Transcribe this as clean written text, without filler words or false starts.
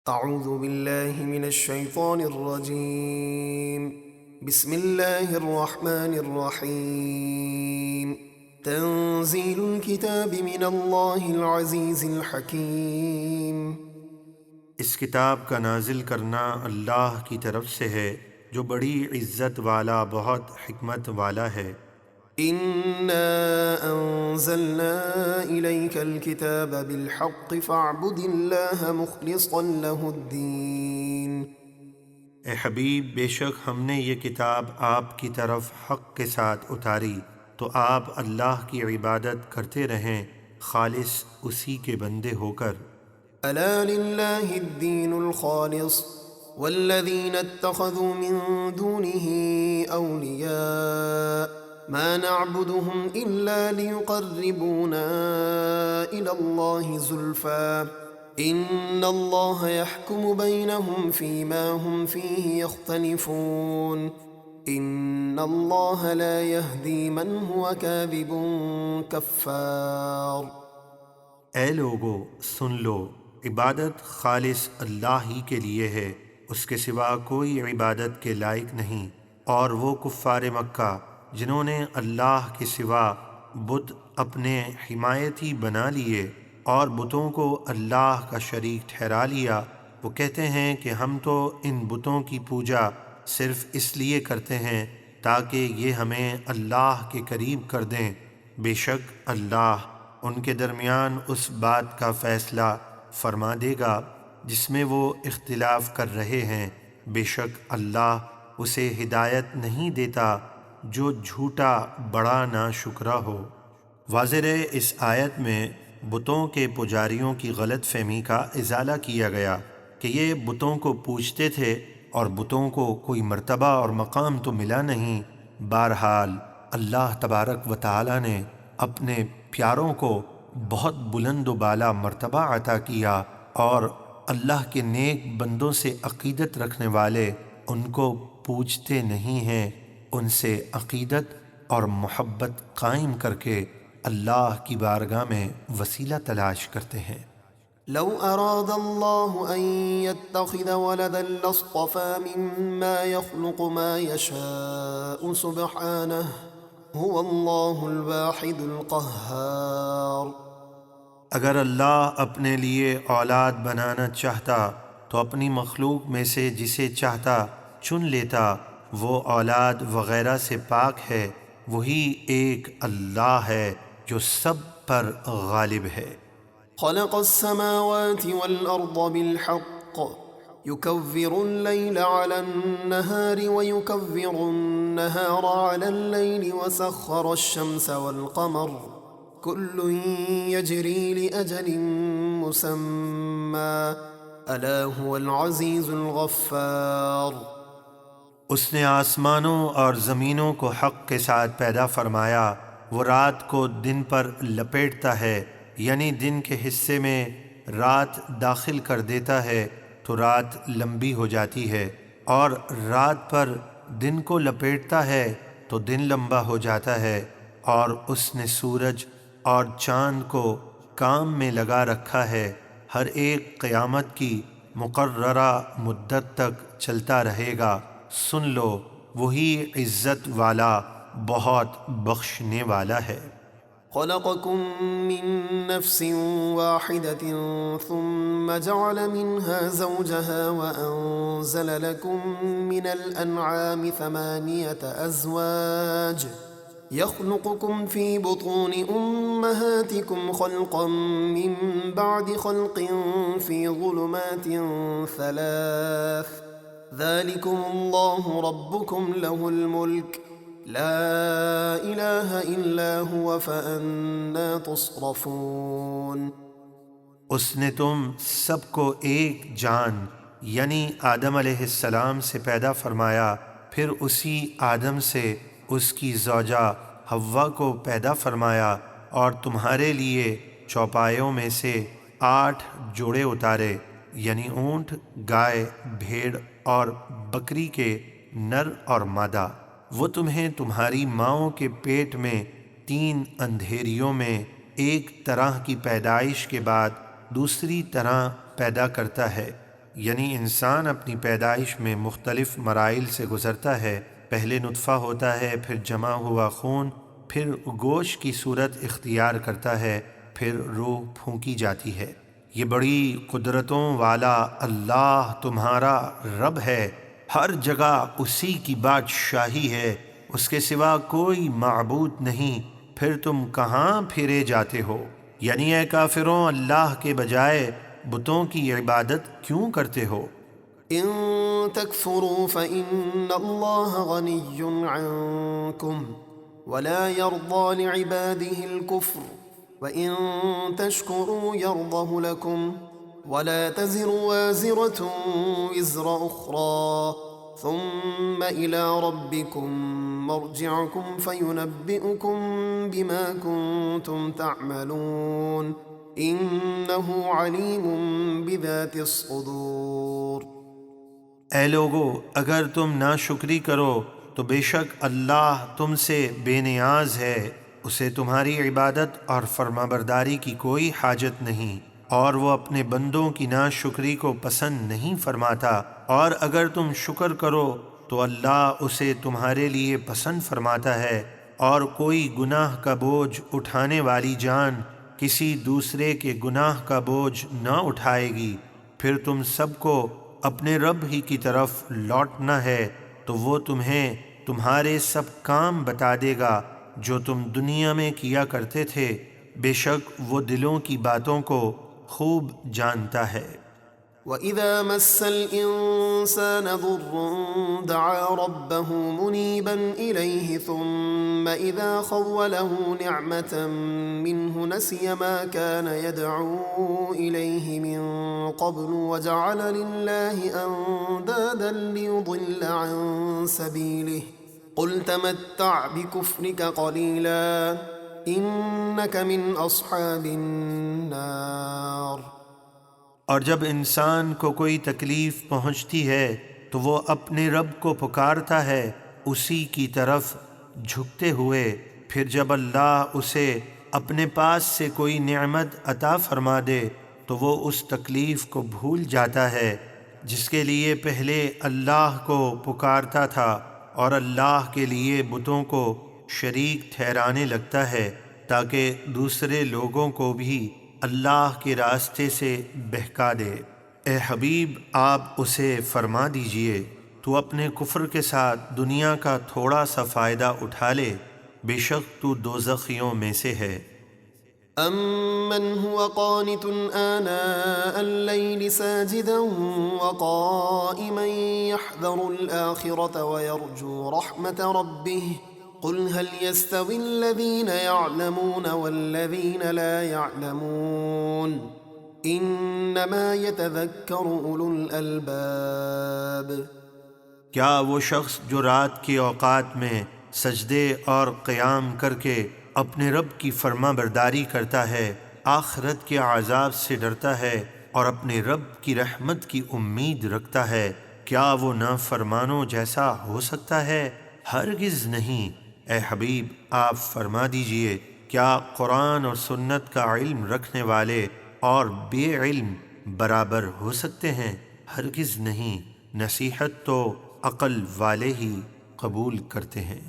اعوذ باللہ من الشیطان الرجیم بسم اللہ الرحمن الرحیم تنزیل الکتاب من اللہ العزیز الحکیم۔ اس کتاب کا نازل کرنا اللہ کی طرف سے ہے جو بڑی عزت والا بہت حکمت والا ہے۔ انا انزلنا الیک الکتاب بالحق فاعبد اللہ مخلصا له الدین۔ اے حبیب، بے شک ہم نے یہ کتاب آپ کی طرف حق کے ساتھ اتاری، تو آپ اللہ کی عبادت کرتے رہیں خالص اسی کے بندے ہو کر۔ الا للہ الدین الخالص والذین اتخذوا من دونه اولیاء ما نعبدهم الا ليقربونا الى الله زلفى ان الله يحكم بينهم فيما هم فيه يختلفون ان الله لا يهدي من هو كاذب كفار۔ اے لوگو، سن لو، عبادت خالص اللہ ہی کے لیے ہے، اس کے سوا کوئی عبادت کے لائق نہیں۔ اور وہ کفار مکہ جنہوں نے اللہ کے سوا بت اپنے حمایتی بنا لیے اور بتوں کو اللہ کا شریک ٹھہرا لیا، وہ کہتے ہیں کہ ہم تو ان بتوں کی پوجا صرف اس لیے کرتے ہیں تاکہ یہ ہمیں اللہ کے قریب کر دیں۔ بے شک اللہ ان کے درمیان اس بات کا فیصلہ فرما دے گا جس میں وہ اختلاف کر رہے ہیں۔ بے شک اللہ اسے ہدایت نہیں دیتا جو جھوٹا بڑا ناشکرا ہو۔ واضح ہے اس آیت میں بتوں کے پجاریوں کی غلط فہمی کا ازالہ کیا گیا کہ یہ بتوں کو پوجتے تھے اور بتوں کو کوئی مرتبہ اور مقام تو ملا نہیں۔ بہرحال اللہ تبارک و تعالی نے اپنے پیاروں کو بہت بلند و بالا مرتبہ عطا کیا، اور اللہ کے نیک بندوں سے عقیدت رکھنے والے ان کو پوجتے نہیں ہیں، ان سے عقیدت اور محبت قائم کر کے اللہ کی بارگاہ میں وسیلہ تلاش کرتے ہیں۔ لو اراد الله ان يتخذ ولدا لاصطفى مما يخلق ما يشاء سبحانه هو الله الواحد القهار۔ اگر اللہ اپنے لیے اولاد بنانا چاہتا تو اپنی مخلوق میں سے جسے چاہتا چن لیتا، وہ اولاد وغیرہ سے پاک ہے، وہی ایک اللہ ہے جو سب پر غالب ہے۔ خلق السماوات والأرض بالحق يكور الليل على النهار ويكور النهار على الليل وسخر الشمس والقمر كل يجري لأجل مسمى ألا هو العزيز الغفار۔ اس نے آسمانوں اور زمینوں کو حق کے ساتھ پیدا فرمایا، وہ رات کو دن پر لپیٹتا ہے، یعنی دن کے حصے میں رات داخل کر دیتا ہے تو رات لمبی ہو جاتی ہے، اور رات پر دن کو لپیٹتا ہے تو دن لمبا ہو جاتا ہے، اور اس نے سورج اور چاند کو کام میں لگا رکھا ہے، ہر ایک قیامت کی مقررہ مدت تک چلتا رہے گا۔ سن لو، وہی عزت والا بہت بخشنے والا ہے۔ خلقكم من نفس واحدة ثم جعل منها زوجها وأنزل لكم من الأنعام 8 أزواج يخلقكم في بطون أمهاتكم خلقا من بعد خلق في ظلمات 3 ذلكم الله ربكم له الملك لا الہ الا هو فأنا تصرفون۔ اس نے تم سب کو ایک جان یعنی آدم علیہ السلام سے پیدا فرمایا، پھر اسی آدم سے اس کی زوجہ حوا کو پیدا فرمایا، اور تمہارے لیے چوپایوں میں سے 8 جوڑے اتارے، یعنی اونٹ، گائے، بھیڑ اور بکری کے نر اور مادہ۔ وہ تمہیں تمہاری ماؤں کے پیٹ میں 3 اندھیریوں میں ایک طرح کی پیدائش کے بعد دوسری طرح پیدا کرتا ہے، یعنی انسان اپنی پیدائش میں مختلف مراحل سے گزرتا ہے۔ پہلے نطفہ ہوتا ہے، پھر جمع ہوا خون، پھر گوشت کی صورت اختیار کرتا ہے، پھر روح پھونکی جاتی ہے۔ یہ بڑی قدرتوں والا اللہ تمہارا رب ہے، ہر جگہ اسی کی بادشاہی ہے، اس کے سوا کوئی معبود نہیں، پھر تم کہاں پھرے جاتے ہو؟ یعنی اے کافروں، اللہ کے بجائے بتوں کی عبادت کیوں کرتے ہو؟ إن تكفروا فإن الله غني عنكم ولا يرضى لعباده الكفر وإن تشكروا يرضه لكم ولا تزر وازرة وزر أخرى ثم إلى ربكم مرجعكم فينبئكم بما كنتم تعملون إنه عليم بذات الصدور۔ اے لوگو، اگر تم ناشکری کرو تو بے شک اللہ تم سے بے نیاز ہے، اسے تمہاری عبادت اور فرمانبرداری کی کوئی حاجت نہیں، اور وہ اپنے بندوں کی ناشکری کو پسند نہیں فرماتا، اور اگر تم شکر کرو تو اللہ اسے تمہارے لیے پسند فرماتا ہے، اور کوئی گناہ کا بوجھ اٹھانے والی جان کسی دوسرے کے گناہ کا بوجھ نہ اٹھائے گی۔ پھر تم سب کو اپنے رب ہی کی طرف لوٹنا ہے، تو وہ تمہیں تمہارے سب کام بتا دے گا جو تم دنیا میں کیا کرتے تھے، بے شک وہ دلوں کی باتوں کو خوب جانتا ہے۔ وَإِذَا مَسَّ الْإِنسَانَ ضُرٌّ دَعَا رَبَّهُ مُنِيبًا إِلَيْهِ ثُمَّ إِذَا خَوَّلَهُ نِعْمَةً مِّنْهُ نَسِيَ مَا كَانَ يَدْعُو إِلَيْهِ مِن قَبْلُ وَجَعَلَ لِلَّهِ أَندَادًا لِّيُضِلَّ عَن سَبِيلِهِ قُلْ تَمَتَّعْ بِكُفْرِكَ قَلِيلًا إِنَّكَ مِنْ أَصْحَابِ النَّارِ۔ اور جب انسان کو کوئی تکلیف پہنچتی ہے تو وہ اپنے رب کو پکارتا ہے اسی کی طرف جھکتے ہوئے، پھر جب اللہ اسے اپنے پاس سے کوئی نعمت عطا فرما دے تو وہ اس تکلیف کو بھول جاتا ہے جس کے لیے پہلے اللہ کو پکارتا تھا، اور اللہ کے لیے بتوں کو شریک ٹھہرانے لگتا ہے تاکہ دوسرے لوگوں کو بھی اللہ کے راستے سے بہکا دے۔ اے حبیب، آپ اسے فرما دیجئے تو اپنے کفر کے ساتھ دنیا کا تھوڑا سا فائدہ اٹھا لے، بے شک تو دوزخیوں میں سے ہے۔ أَمَّنْ هُوَ قَانِتٌ آنَاءَ اللَّيْلِ سَاجِدًا وَقَائِمًا يَحْذَرُ الْآخِرَةَ وَيَرْجُو رَحْمَةَ رَبِّهِ قُلْ هَلْ يَسْتَوِي الَّذِينَ يَعْلَمُونَ وَالَّذِينَ لَا يَعْلَمُونَ إِنَّمَا يَتَذَكَّرُ أُولُو الْأَلْبَابِ۔ کیا وہ شخص جو رات کے اوقات میں سجدے اور قیام کر کے اپنے رب کی فرما برداری کرتا ہے، آخرت کے عذاب سے ڈرتا ہے اور اپنے رب کی رحمت کی امید رکھتا ہے، کیا وہ نافرمانوں جیسا ہو سکتا ہے؟ ہرگز نہیں۔ اے حبیب، آپ فرما دیجئے، کیا قرآن اور سنت کا علم رکھنے والے اور بے علم برابر ہو سکتے ہیں؟ ہرگز نہیں۔ نصیحت تو عقل والے ہی قبول کرتے ہیں۔